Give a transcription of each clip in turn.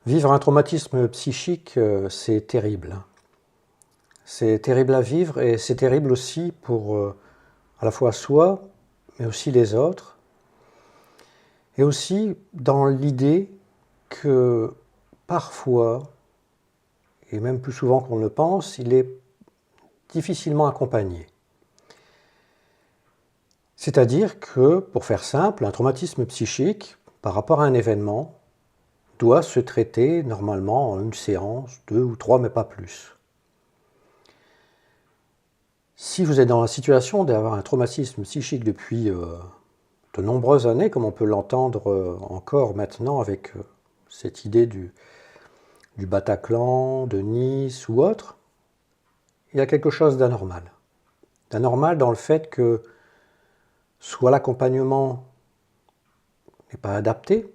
Vivre un traumatisme psychique, c'est terrible. C'est terrible à vivre et c'est terrible aussi pour à la fois soi, mais aussi les autres. Et aussi dans l'idée que parfois, et même plus souvent qu'on ne le pense, il est difficilement accompagné. C'est-à-dire que, pour faire simple, un traumatisme psychique, par rapport à un événement, doit se traiter normalement en une séance, 2 ou 3, mais pas plus. Si vous êtes dans la situation d'avoir un traumatisme psychique depuis de nombreuses années, comme on peut l'entendre encore maintenant avec cette idée du Bataclan, de Nice ou autre, il y a quelque chose d'anormal. D'anormal dans le fait que soit l'accompagnement n'est pas adapté,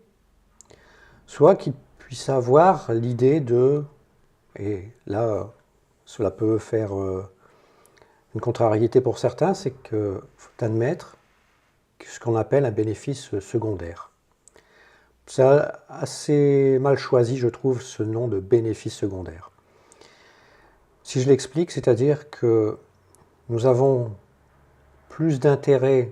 soit qu'il puisse avoir l'idée de, et là cela peut faire une contrariété pour certains, c'est qu'il faut admettre ce qu'on appelle un bénéfice secondaire. C'est assez mal choisi, je trouve, ce nom de bénéfice secondaire. Si je l'explique, c'est-à-dire que nous avons plus d'intérêt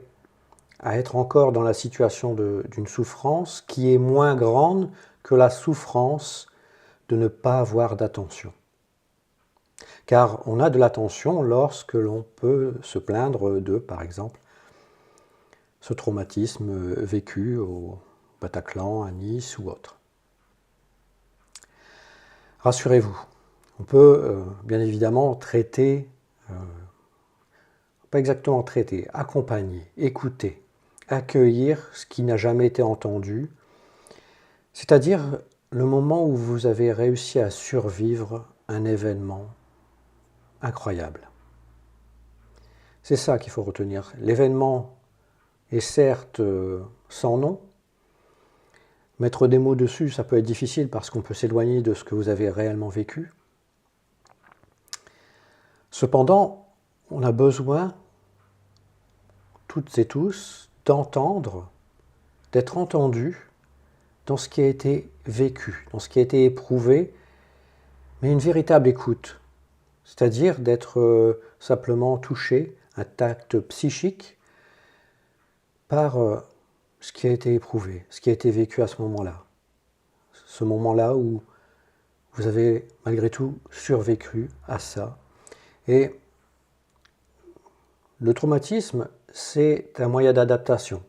à être encore dans la situation d'une souffrance qui est moins grande que la souffrance de ne pas avoir d'attention. Car on a de l'attention lorsque l'on peut se plaindre de, par exemple, ce traumatisme vécu au Bataclan, à Nice ou autre. Rassurez-vous, on peut bien évidemment traiter, pas exactement traiter, accompagner, écouter, accueillir ce qui n'a jamais été entendu, c'est-à-dire le moment où vous avez réussi à survivre un événement incroyable. C'est ça qu'il faut retenir. L'événement est certes sans nom. Mettre des mots dessus, ça peut être difficile parce qu'on peut s'éloigner de ce que vous avez réellement vécu. Cependant, on a besoin, toutes et tous, d'entendre, d'être entendus dans ce qui a été vécu, dans ce qui a été éprouvé, mais une véritable écoute, c'est-à-dire d'être simplement touché, un tact psychique, par ce qui a été éprouvé, ce qui a été vécu à ce moment-là. Ce moment-là où vous avez malgré tout survécu à ça. Et le traumatisme, c'est un moyen d'adaptation.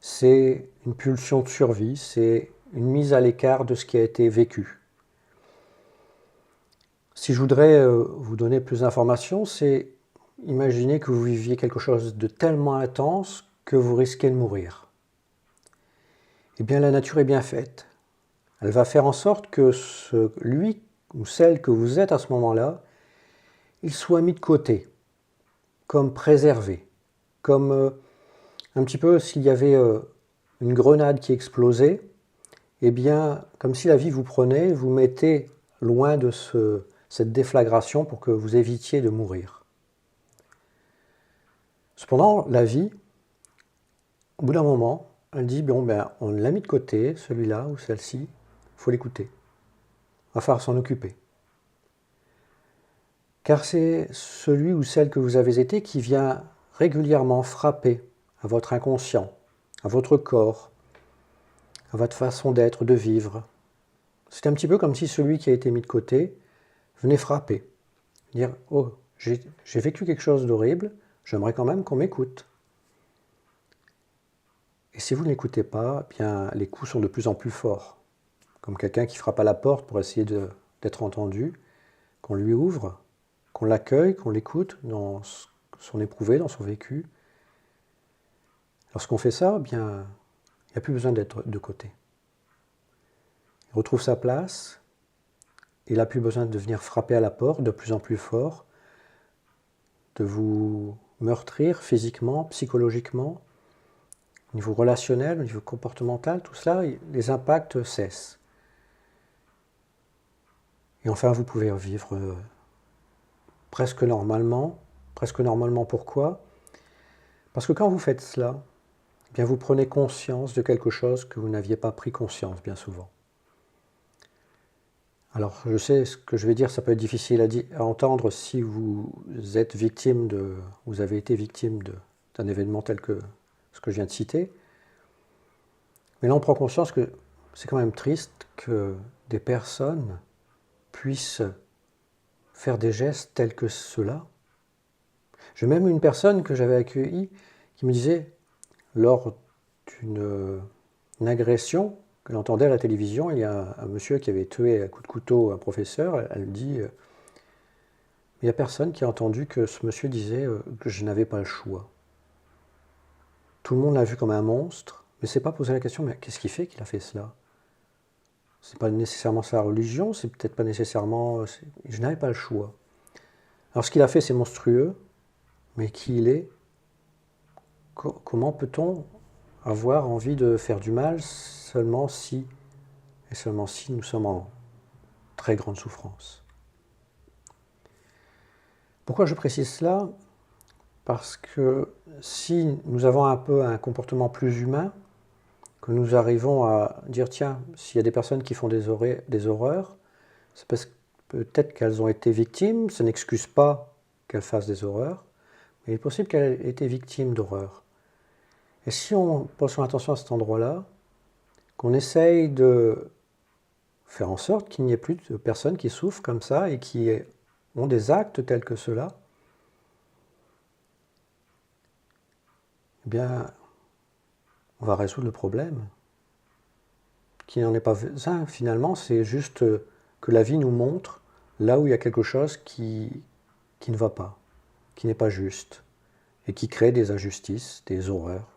C'est une pulsion de survie, c'est une mise à l'écart de ce qui a été vécu. Si je voudrais vous donner plus d'informations, c'est imaginer que vous viviez quelque chose de tellement intense que vous risquez de mourir. Eh bien, la nature est bien faite. Elle va faire en sorte que lui ou celle que vous êtes à ce moment-là, il soit mis de côté, comme préservé, comme un petit peu s'il y avait une grenade qui explosait, eh bien, comme si la vie vous prenait, vous mettez loin de cette déflagration pour que vous évitiez de mourir. Cependant, la vie, au bout d'un moment, elle dit, bon, ben, on l'a mis de côté, celui-là ou celle-ci, il faut l'écouter. Il va falloir s'en occuper. Car c'est celui ou celle que vous avez été qui vient régulièrement frapper à votre inconscient, à votre corps, à votre façon d'être, de vivre. C'est un petit peu comme si celui qui a été mis de côté venait frapper, dire « Oh, j'ai vécu quelque chose d'horrible, j'aimerais quand même qu'on m'écoute. » Et si vous ne l'écoutez pas, eh bien, les coups sont de plus en plus forts. Comme quelqu'un qui frappe à la porte pour essayer d'être entendu, qu'on lui ouvre, qu'on l'accueille, qu'on l'écoute dans son éprouvé, dans son vécu. Lorsqu'on fait ça, eh bien, il n'y a plus besoin d'être de côté. Il retrouve sa place, il n'a plus besoin de venir frapper à la porte de plus en plus fort, de vous meurtrir physiquement, psychologiquement, au niveau relationnel, au niveau comportemental, tout cela, les impacts cessent. Et enfin, vous pouvez vivre presque normalement. Presque normalement, pourquoi? Parce que quand vous faites cela, eh bien vous prenez conscience de quelque chose que vous n'aviez pas pris conscience bien souvent. Alors, je sais ce que je vais dire, ça peut être difficile à entendre si vous êtes victime vous avez été victime d'un événement tel que ce que je viens de citer. Mais là, on prend conscience que c'est quand même triste que des personnes puissent faire des gestes tels que ceux-là. J'ai même une personne que j'avais accueillie qui me disait, lors d'une agression qu'elle entendait à la télévision, il y a un monsieur qui avait tué à coups de couteau un professeur, elle dit, il n'y a personne qui a entendu que ce monsieur disait que je n'avais pas le choix. Tout le monde l'a vu comme un monstre, mais s'est pas posé la question, mais qu'est-ce qui fait qu'il a fait cela? C'est pas nécessairement sa religion, c'est peut-être pas nécessairement... Je n'avais pas le choix. Alors ce qu'il a fait, c'est monstrueux, mais qui il est, comment peut-on avoir envie de faire du mal seulement si, et seulement si nous sommes en très grande souffrance. Pourquoi je précise cela? Parce que si nous avons un peu un comportement plus humain, que nous arrivons à dire, tiens, s'il y a des personnes qui font des horreurs, c'est parce que peut-être qu'elles ont été victimes, ça n'excuse pas qu'elles fassent des horreurs, mais il est possible qu'elles aient été victimes d'horreurs. Et si on pose son attention à cet endroit-là, qu'on essaye de faire en sorte qu'il n'y ait plus de personnes qui souffrent comme ça et qui ont des actes tels que ceux-là, eh bien, on va résoudre le problème. Qui n'en est pas un, finalement, c'est juste que la vie nous montre là où il y a quelque chose qui ne va pas, qui n'est pas juste, et qui crée des injustices, des horreurs,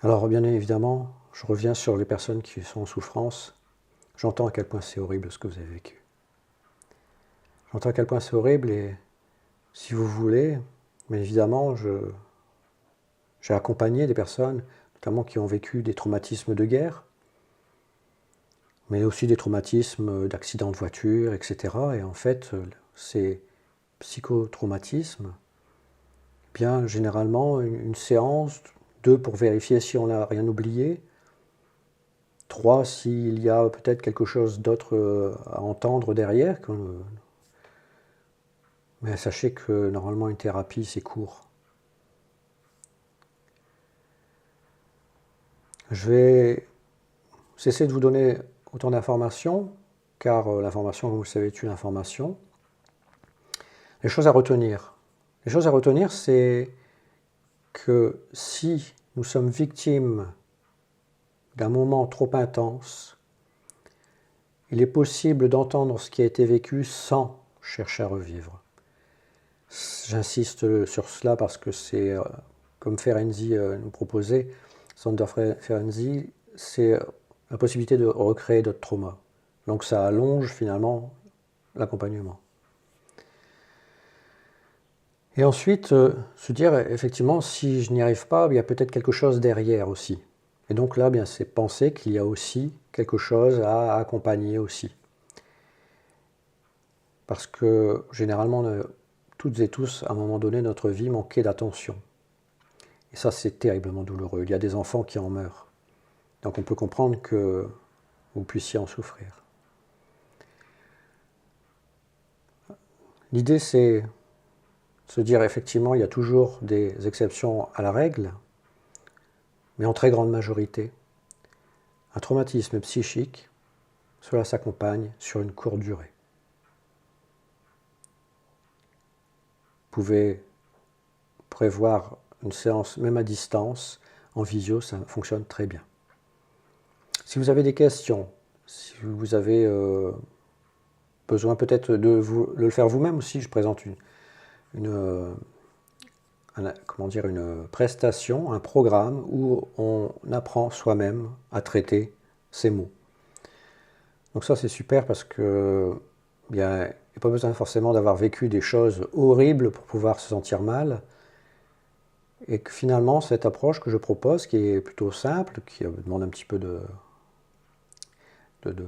Alors, bien évidemment, je reviens sur les personnes qui sont en souffrance. J'entends à quel point c'est horrible ce que vous avez vécu. J'entends à quel point c'est horrible et si vous voulez, mais évidemment, j'ai accompagné des personnes, notamment qui ont vécu des traumatismes de guerre, mais aussi des traumatismes d'accidents de voiture, etc. Et en fait, ces psychotraumatismes, bien généralement, une séance, 2 pour vérifier si on n'a rien oublié, 3 s'il y a peut-être quelque chose d'autre à entendre derrière. Mais sachez que normalement une thérapie c'est court. Je vais cesser de vous donner autant d'informations, car l'information, comme vous le savez, est une information. Les choses à retenir. Les choses à retenir, c'est que si nous sommes victimes d'un moment trop intense, il est possible d'entendre ce qui a été vécu sans chercher à revivre. J'insiste sur cela parce que c'est, comme Ferenczi nous proposait, Sander Ferenczi, c'est la possibilité de recréer d'autres traumas. Donc ça allonge finalement l'accompagnement. Et ensuite, se dire, effectivement, si je n'y arrive pas, il y a peut-être quelque chose derrière aussi. Et donc là, bien, c'est penser qu'il y a aussi quelque chose à accompagner aussi. Parce que généralement, toutes et tous, à un moment donné, notre vie manquait d'attention. Et ça, c'est terriblement douloureux. Il y a des enfants qui en meurent. Donc on peut comprendre que vous puissiez en souffrir. L'idée, c'est de se dire, effectivement, il y a toujours des exceptions à la règle, mais en très grande majorité, un traumatisme psychique, cela s'accompagne sur une courte durée. Vous pouvez prévoir une séance, même à distance, en visio, ça fonctionne très bien. Si vous avez des questions, si vous avez besoin peut-être de le faire vous-même aussi, je présente une prestation, un programme où on apprend soi-même à traiter ces mots. Donc ça c'est super parce que il n'y a pas besoin forcément d'avoir vécu des choses horribles pour pouvoir se sentir mal. Et que finalement cette approche que je propose, qui est plutôt simple, qui demande un petit peu de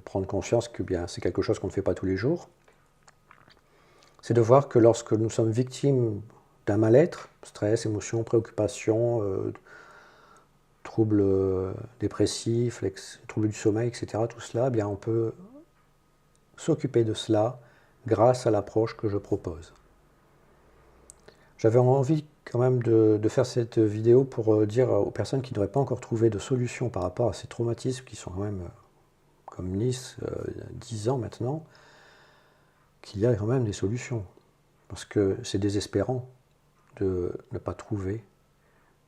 prendre conscience que bien c'est quelque chose qu'on ne fait pas tous les jours, c'est de voir que lorsque nous sommes victimes d'un mal-être, stress, émotions, préoccupations, troubles dépressifs, troubles du sommeil, etc., tout cela, eh bien on peut s'occuper de cela grâce à l'approche que je propose. J'avais envie quand même de faire cette vidéo pour dire aux personnes qui n'auraient pas encore trouvé de solution par rapport à ces traumatismes qui sont quand même, comme Nice, 10 ans maintenant, qu'il y a quand même des solutions. Parce que c'est désespérant de ne pas trouver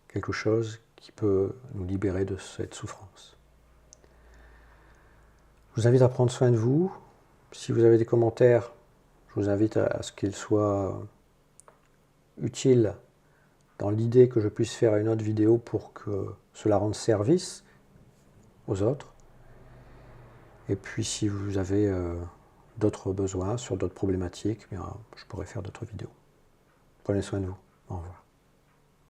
quelque chose qui peut nous libérer de cette souffrance. Je vous invite à prendre soin de vous. Si vous avez des commentaires, je vous invite à ce qu'ils soient utiles dans l'idée que je puisse faire une autre vidéo pour que cela rende service aux autres. Et puis si vous avez d'autres besoins sur d'autres problématiques, bien, je pourrais faire d'autres vidéos. Prenez soin de vous. Au revoir.